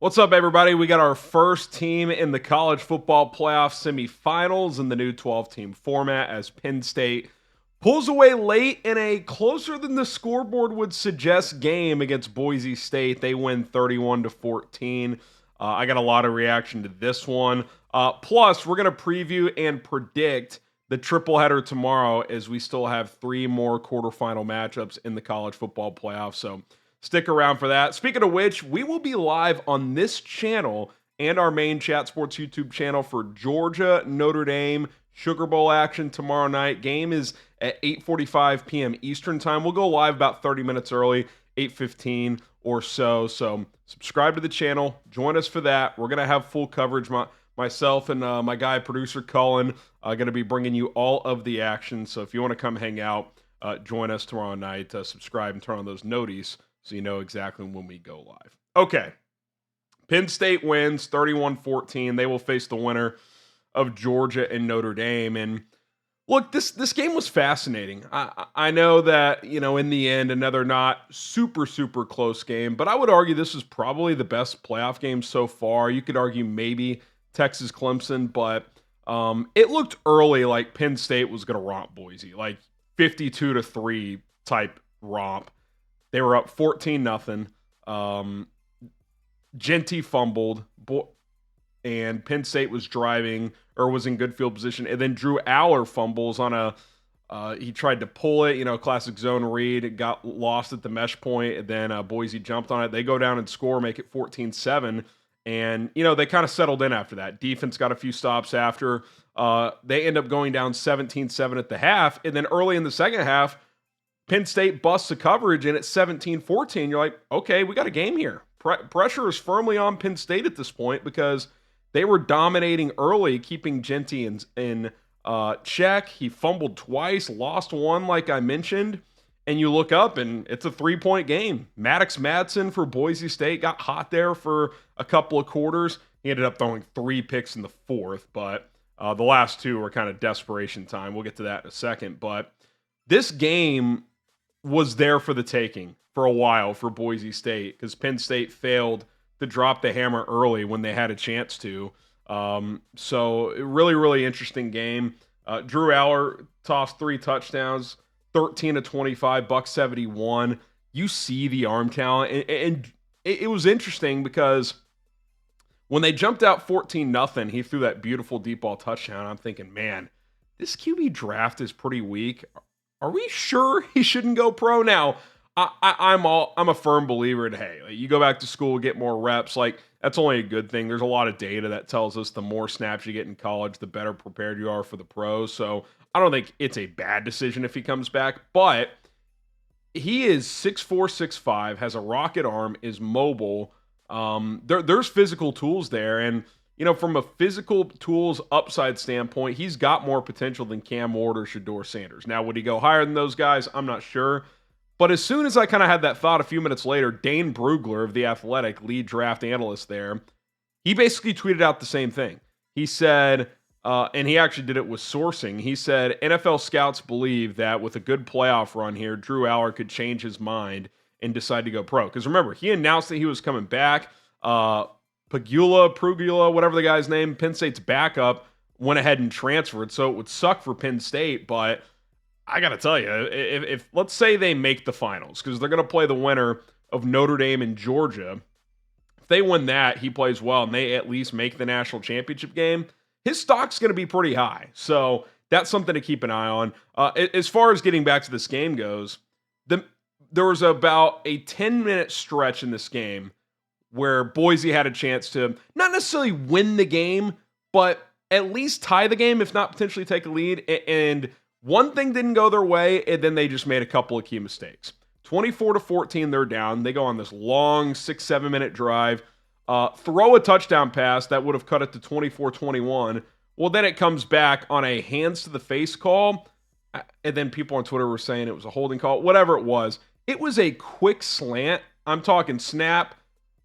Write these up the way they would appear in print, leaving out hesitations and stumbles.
What's up, everybody? We got our first team in the college football playoff semifinals in the new 12-team format as Penn State pulls away late in a closer than the scoreboard would suggest game against Boise State. They win 31-14. I got a lot of reaction to this one. Plus, we're going to preview and predict the triple header tomorrow as we still have three more quarterfinal matchups in the college football playoff. So stick around for that. Speaking of which, we will be live on this channel and our main Chat Sports YouTube channel for Georgia, Notre Dame, Sugar Bowl action tomorrow night. Game is at 8:45 p.m. Eastern time. We'll go live about 30 minutes early, 8:15 or so. So subscribe to the channel. Join us for that. We're going to have full coverage. Myself and my guy, producer Cullen, going to be bringing you all of the action. So if you want to come hang out, join us tomorrow night. Subscribe and turn on those noties so you know exactly when we go live. Okay. Penn State wins 31-14. They will face the winner of Georgia and Notre Dame. And look, this game was fascinating. I know that, in the end, another not super, super close game, but I would argue this is probably the best playoff game so far. You could argue maybe Texas Clemson, but it looked early like Penn State was going to romp Boise, like 52-3 type romp. They were up 14-0. Jeanty fumbled, and Penn State was driving or was in good field position. And then Drew Allard fumbles on he tried to pull it, classic zone read. It got lost at the mesh point, and then Boise jumped on it. They go down and score, make it 14-7. And, they kind of settled in after that. Defense got a few stops after. They end up going down 17-7 at the half. And then early in the second half, Penn State busts the coverage, and it's 17-14. You're like, okay, we got a game here. Pressure is firmly on Penn State at this point because they were dominating early, keeping Jeanty in check. He fumbled twice, lost one, like I mentioned. And you look up, and it's a 3-point game. Maddox Madsen for Boise State got hot there for a couple of quarters. He ended up throwing 3 picks in the fourth, but the last 2 were kind of desperation time. We'll get to that in a second. But this game was there for the taking for a while for Boise State because Penn State failed to drop the hammer early when they had a chance to. So really, really interesting game. Drew Allar tossed 3 touchdowns, 13-25, $171. You see the arm talent, and it was interesting because when they jumped out 14-0, he threw that beautiful deep ball touchdown. I'm thinking, man, this QB draft is pretty weak. Are we sure he shouldn't go pro? Now, I'm a firm believer in, hey, you go back to school, get more reps. Like, that's only a good thing. There's a lot of data that tells us the more snaps you get in college, the better prepared you are for the pros. So I don't think it's a bad decision if he comes back. But he is 6'4", 6'5", has a rocket arm, is mobile. There's physical tools there. And, from a physical tools upside standpoint, he's got more potential than Cam Ward or Shedeur Sanders. Now, would he go higher than those guys? I'm not sure. But as soon as I kind of had that thought a few minutes later, Dane Brugler of The Athletic, lead draft analyst there, he basically tweeted out the same thing. He said, and he actually did it with sourcing, he said, NFL scouts believe that with a good playoff run here, Drew Allard could change his mind and decide to go pro. Because remember, he announced that he was coming back. Prugula, whatever the guy's name, Penn State's backup, went ahead and transferred. So it would suck for Penn State, but I got to tell you, if let's say they make the finals, because they're going to play the winner of Notre Dame and Georgia. If they win that, he plays well, and they at least make the national championship game, his stock's going to be pretty high. So that's something to keep an eye on. As far as getting back to this game goes, there was about a 10-minute stretch in this game where Boise had a chance to not necessarily win the game, but at least tie the game, if not potentially take a lead. And one thing didn't go their way, and then they just made a couple of key mistakes. 24-14, they're down. They go on this long 6-7 minute drive, throw a touchdown pass that would have cut it to 24-21. Well, then it comes back on a hands to the face call, and then people on Twitter were saying it was a holding call. Whatever it was a quick slant. I'm talking snap,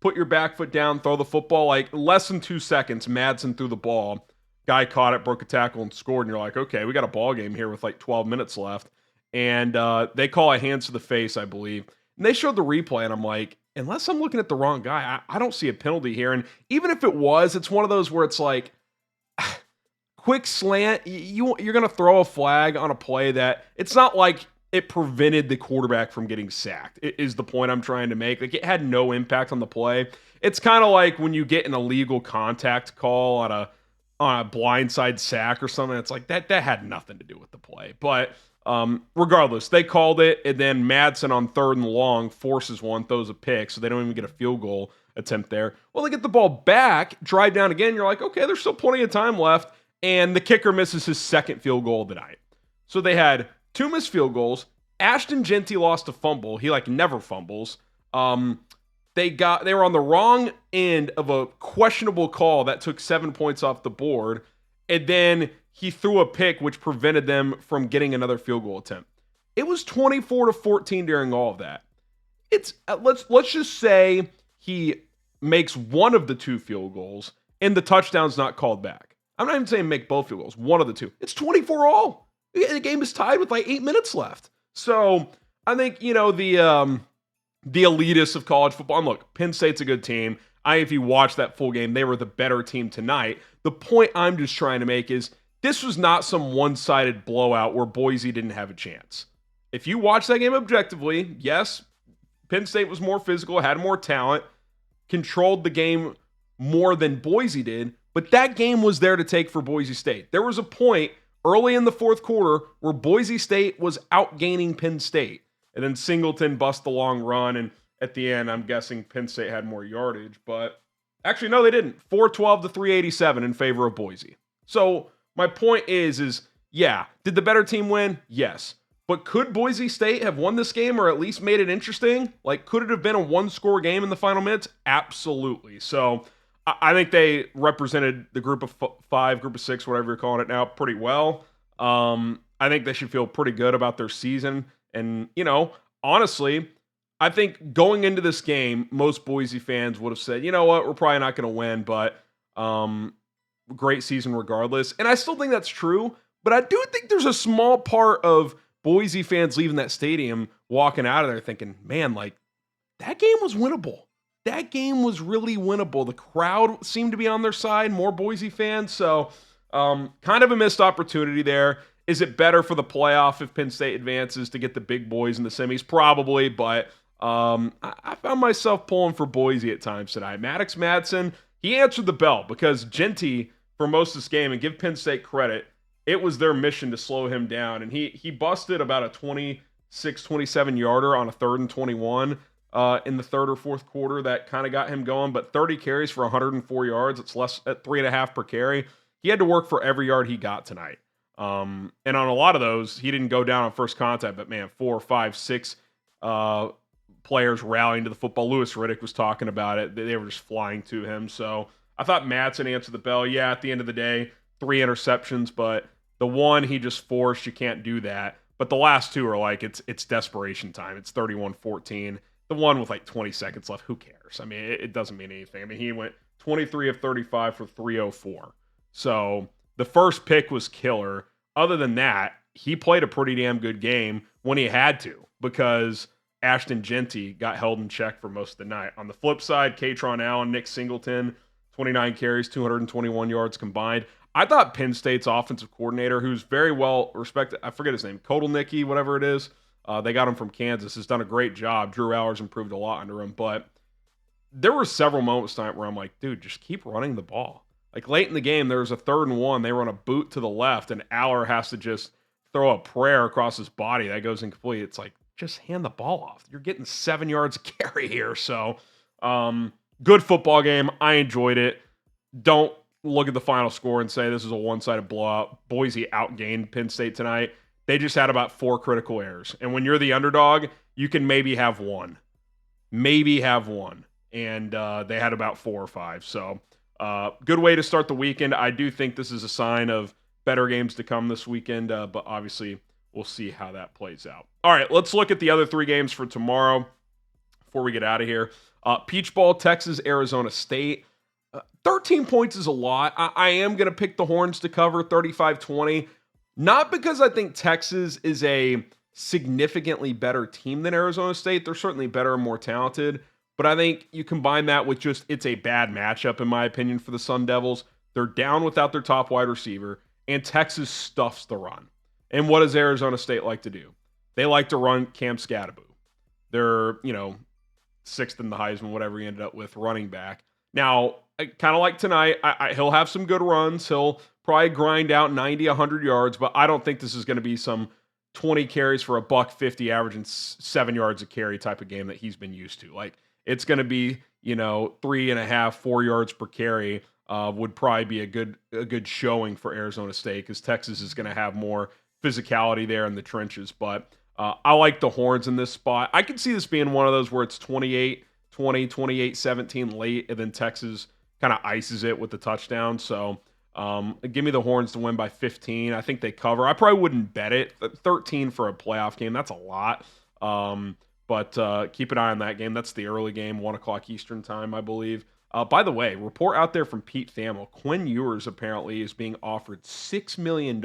put your back foot down, throw the football, like less than 2 seconds, Madsen threw the ball. Guy caught it, broke a tackle, and scored. And you're like, okay, we got a ball game here with like 12 minutes left. And they call a hands to the face, I believe. And they showed the replay, and I'm like, unless I'm looking at the wrong guy, I don't see a penalty here. And even if it was, it's one of those where it's like, quick slant, you're going to throw a flag on a play that it's not like it prevented the quarterback from getting sacked, is the point I'm trying to make. Like, it had no impact on the play. It's kind of like when you get an illegal contact call on a blindside sack or something. It's like that had nothing to do with the play. But regardless, they called it, and then Madsen on 3rd and long forces one, throws a pick, so they don't even get a field goal attempt there. Well, they get the ball back, drive down again. You're like, okay, there's still plenty of time left, and the kicker misses his 2nd field goal of the night. So they had 2 missed field goals. Ashton Jeanty lost a fumble. He never fumbles. They were on the wrong end of a questionable call that took 7 points off the board, and then he threw a pick which prevented them from getting another field goal attempt. It was 24-14 during all of that. It's let's just say he makes one of the 2 field goals and the touchdown's not called back. I'm not even saying make both field goals, one of the 2. It's 24 all. The game is tied with 8 minutes left. So I think, the elitists of college football, and look, Penn State's a good team. If you watch that full game, they were the better team tonight. The point I'm just trying to make is this was not some one-sided blowout where Boise didn't have a chance. If you watch that game objectively, yes, Penn State was more physical, had more talent, controlled the game more than Boise did, but that game was there to take for Boise State. There was a point early in the 4th quarter where Boise State was outgaining Penn State. And then Singleton bust the long run, and at the end, I'm guessing Penn State had more yardage. But actually, no, they didn't. 412 to 387 in favor of Boise. So my point is yeah, did the better team win? Yes. But could Boise State have won this game or at least made it interesting? Could it have been a 1-score game in the final minutes? Absolutely. So I think they represented the group of 5, group of 6, whatever you're calling it now, pretty well. I think they should feel pretty good about their season. And, honestly, I think going into this game, most Boise fans would have said, you know what, we're probably not going to win, but great season regardless. And I still think that's true, but I do think there's a small part of Boise fans leaving that stadium, walking out of there thinking, man, that game was winnable. That game was really winnable. The crowd seemed to be on their side, more Boise fans. So kind of a missed opportunity there. Is it better for the playoff if Penn State advances to get the big boys in the semis? Probably, but I found myself pulling for Boise at times tonight. Maddox Madsen, he answered the bell because Jeanty, for most of this game, and give Penn State credit, it was their mission to slow him down. And he busted about a 26, 27-yarder on a 3rd and 21 in the 3rd or 4th quarter. That kind of got him going, but 30 carries for 104 yards. It's less at 3.5 per carry. He had to work for every yard he got tonight. And on a lot of those, he didn't go down on first contact, but man, 4, 5, 6 players rallying to the football. Lewis Riddick was talking about it. They were just flying to him. So I thought Madsen answered the bell. Yeah, at the end of the day, 3 interceptions, but the one he just forced, you can't do that. But the last 2 are it's desperation time. It's 31-14. The one with 20 seconds left, who cares? I mean, it doesn't mean anything. I mean, he went 23 of 35 for 304. So the first pick was killer. Other than that, he played a pretty damn good game when he had to because Ashton Jeanty got held in check for most of the night. On the flip side, Kaytron Allen, Nick Singleton, 29 carries, 221 yards combined. I thought Penn State's offensive coordinator, who's very well respected, I forget his name, Kotelnicki, whatever it is, they got him from Kansas, has done a great job. Drew Allar's improved a lot under him, but there were several moments tonight where I'm like, dude, just keep running the ball. Late in the game, there was a 3rd and 1. They run a boot to the left, and Allard has to just throw a prayer across his body that goes incomplete. It's just hand the ball off. You're getting 7 yards a carry here. So, good football game. I enjoyed it. Don't look at the final score and say this is a one-sided blowout. Boise outgained Penn State tonight. They just had about 4 critical errors. And when you're the underdog, you can maybe have one. Maybe have one. And they had about 4 or 5. So, good way to start the weekend. I do think this is a sign of better games to come this weekend, but obviously we'll see how that plays out. All right, let's look at the other 3 games for tomorrow before we get out of here. Peach Bowl, Texas, Arizona State. 13 points is a lot. I am going to pick the Horns to cover 35-20, not because I think Texas is a significantly better team than Arizona State. They're certainly better and more talented, But I think you combine that with just it's a bad matchup, in my opinion, for the Sun Devils. They're down without their top wide receiver, and Texas stuffs the run. And what does Arizona State like to do? They like to run Cam Scattaboo. They're, sixth in the Heisman, whatever he ended up with, running back. Now, kind of like tonight, he'll have some good runs. He'll probably grind out 90, 100 yards, but I don't think this is going to be some 20 carries for a $150 averaging 7 yards a carry type of game that he's been used to. Like, it's going to be, 3.5, 4 yards per carry would probably be a good showing for Arizona State, because Texas is going to have more physicality there in the trenches. But I like the Horns in this spot. I could see this being one of those where it's 28-20, 28-17 late, and then Texas kind of ices it with the touchdown. So give me the Horns to win by 15. I think they cover. I probably wouldn't bet it. 13 for a playoff game, that's a lot. But keep an eye on that game. That's the early game, 1 o'clock Eastern time, I believe. By the way, report out there from Pete Thamel. Quinn Ewers apparently is being offered $6 million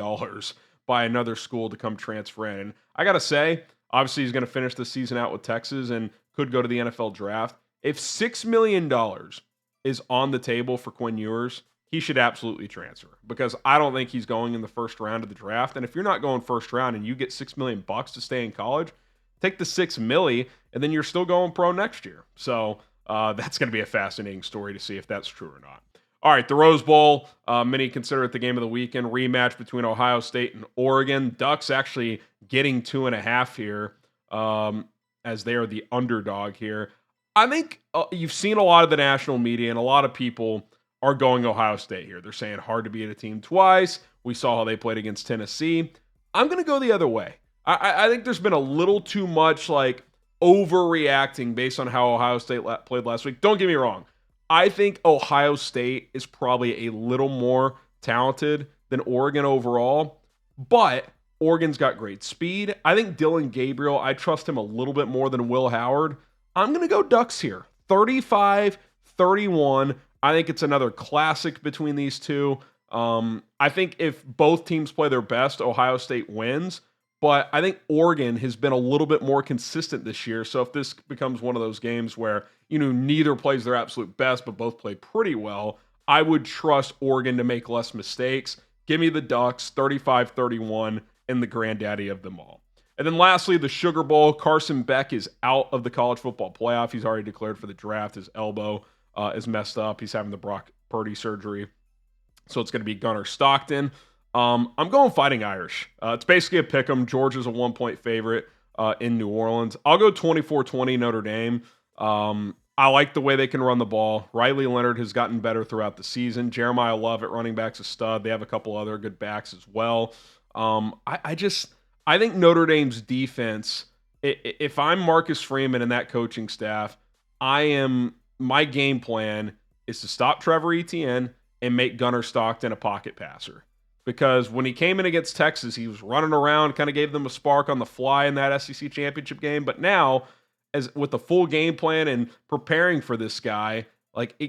by another school to come transfer in. And I got to say, obviously he's going to finish the season out with Texas and could go to the NFL draft. If $6 million is on the table for Quinn Ewers, he should absolutely transfer, because I don't think he's going in the first round of the draft. And if you're not going first round and you get $6 million to stay in college, take the $6 million and then you're still going pro next year. So that's going to be a fascinating story to see if that's true or not. All right, the Rose Bowl, many consider it the game of the weekend. Rematch between Ohio State and Oregon. Ducks actually getting 2.5 here, as they are the underdog here. I think you've seen a lot of the national media, and a lot of people are going Ohio State here. They're saying hard to beat a team twice. We saw how they played against Tennessee. I'm going to go the other way. I think there's been a little too much overreacting based on how Ohio State played last week. Don't get me wrong. I think Ohio State is probably a little more talented than Oregon overall, but Oregon's got great speed. I think Dylan Gabriel, I trust him a little bit more than Will Howard. I'm going to go Ducks here. 35-31. I think it's another classic between these two. I think if both teams play their best, Ohio State wins. But I think Oregon has been a little bit more consistent this year. So if this becomes one of those games where, neither plays their absolute best, but both play pretty well, I would trust Oregon to make less mistakes. Give me the Ducks, 35-31, and the granddaddy of them all. And then lastly, the Sugar Bowl. Carson Beck is out of the college football playoff. He's already declared for the draft. His elbow is messed up. He's having the Brock Purdy surgery. So it's going to be Gunnar Stockton. I'm going Fighting Irish. It's basically a pick 'em. Georgia's a 1-point favorite in New Orleans. I'll go 24-20 Notre Dame. I like the way they can run the ball. Riley Leonard has gotten better throughout the season. Jeremiah Love at running back's a stud. They have a couple other good backs as well. I think Notre Dame's defense, if I'm Marcus Freeman and that coaching staff, my game plan is to stop Trevor Etienne and make Gunnar Stockton a pocket passer. Because when he came in against Texas, he was running around, kind of gave them a spark on the fly in that SEC championship game. But now, as with the full game plan and preparing for this guy,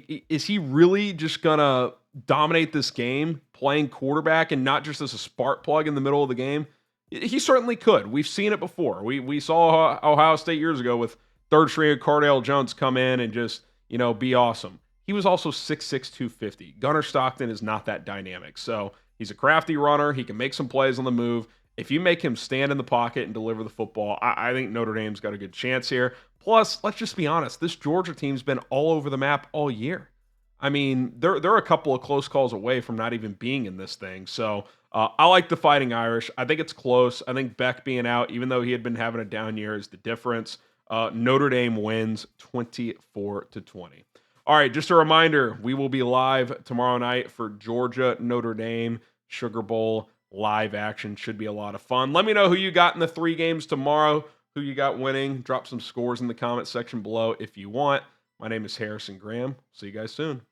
is he really just gonna dominate this game, playing quarterback and not just as a spark plug in the middle of the game? He certainly could. We've seen it before. We saw Ohio State years ago with third string Cardale Jones come in and just be awesome. He was also 6'6", 250. Gunnar Stockton is not that dynamic, so. He's a crafty runner. He can make some plays on the move. If you make him stand in the pocket and deliver the football, I think Notre Dame's got a good chance here. Plus, let's just be honest, this Georgia team's been all over the map all year. I mean, they're a couple of close calls away from not even being in this thing. So I like the Fighting Irish. I think it's close. I think Beck being out, even though he had been having a down year, is the difference. Notre Dame wins 24-20. All right, just a reminder, we will be live tomorrow night for Georgia, Notre Dame, Sugar Bowl live action. Should be a lot of fun. Let me know who you got in the 3 games tomorrow, who you got winning. Drop some scores in the comment section below if you want. My name is Harrison Graham. See you guys soon.